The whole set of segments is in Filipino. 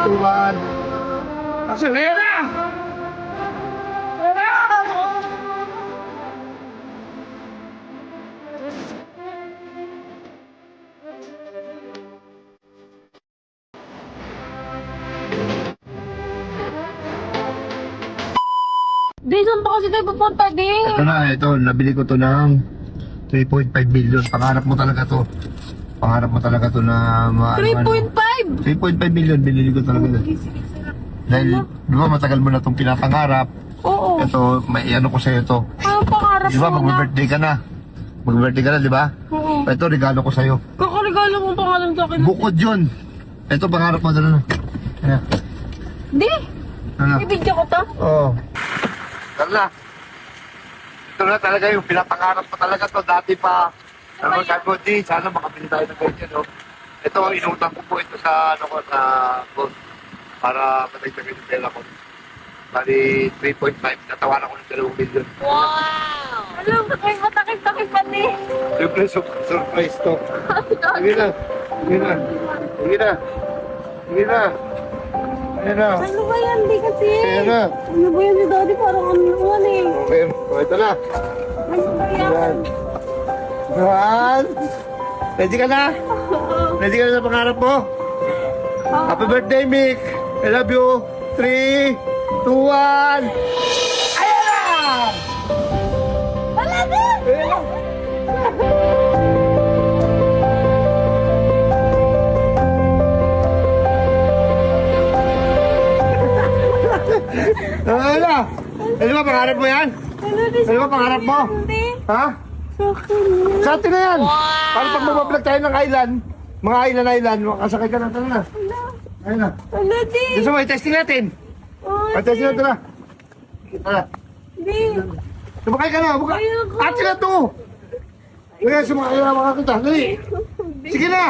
2, 1. Acelera! Di, saan pa kasi tayo pupunta, di? Ito na, ito. Nabili ko to ng 3.5 billion. Pangarap mo talaga to. Pangarap mo talaga to na... 3.5? 3.5 billion, binili ko talaga. Dahil, di ba matagal mo na itong pinapangarap. Oo. Ito, may ano ko sa'yo ito. Anong pangarap Di ba, mo na? mag-birthday ka na. Mag-birthday ka na, di ba? Oo. Ito, regalo ko sa'yo. Kakaregalo mong pangalan sa akin. Bukod yun. Ito, pangarap mo talaga. Ayan. Di? Ano? Ibigyan ko to? Oo. Carla, ito na talaga yung pinapangarap ko talaga to dati pa. Ano sabi ko, di, sana makabili tayo ng ganyan, no? Ito, inutang ko po ito sa, ano ko, sa boss. Para matagdagan yung pera ko. Bali, 3.5, natawanan ko ng 2 million. Wow! Alam, may matakit-takit pa ni. Siyempre, surprise to. Sige na, sige na, sige na, sige na. Sige na. Ano ba yan? Di kasi. Sige na. Ano ba yan ni Daddy? Parang ano naman eh. Okay, ito na. Ano ba yan? Yan. Juan! Ready ka na? Ready ka na sa pangarap mo? Happy birthday, Mick! I love you! 3, 2, 1! Ayan na! Wala din! Ayan na! Ayan na! Ano ba pangarap mo yan? Ano ba pangarap mo? Hindi. Ha? Sa akin yan. Sa atin na yan! Para pag mabablog tayo ng island, mga island, makasakay ka na ito na. Ayun na. Wala din. Gusto mo, i-testing natin. Oh, I-testing natin na. Tara. Hindi. Sumakay ka na. Ayoko. Ate na to. Kaya sumakay na makakita. Dali. Sige na.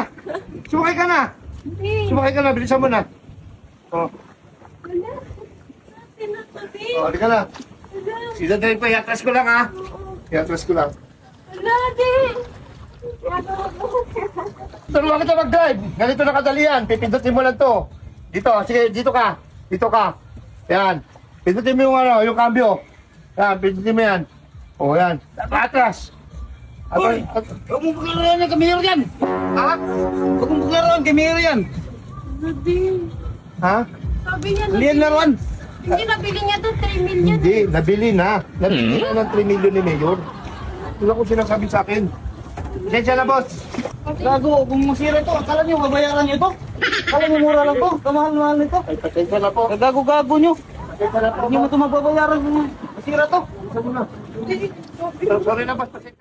Sumakay ka na. Hindi. Sumakay ka na. Bilisan mo na. Oh. Wala. Sa akin na to, di. Oh, di ka na. Wala. Sida drive pa. Iatras ko lang ha. Iatras ko lang. Wala din. Ano po? Turuan kita mag-drive. Ganito na kadali yan. Pipindutin mo lang to. Dito. Sige, dito ka. Dito ka. Yan. Pindutin mo yung ano, yung cambio. Yan, pindutin mo yan. O, yan. Atras. Hoy! Huwag mong paglaruan ng kamero yan! Ha? Huwag mong paglaruan ng kamero yan! Wala din. Ha? Sabi niya, Hindi yan laruan! hindi nabili niya to 3 million. Hindi, nabili na. Nabili na ng 3 million ni Mayor. Wala ko sinasabi sa akin. Pasensya na, boss. Gago, kung masira ito, akala nyo babayaran nyo ito? Akala nyo mura lang ito? Kamahal-mahal nito? Ay, pasensya na po. Gago-gago nyo! Pasensya na po. Hindi mo ito mababayaran kung masira ito! Sorry na, boss. Pasensya.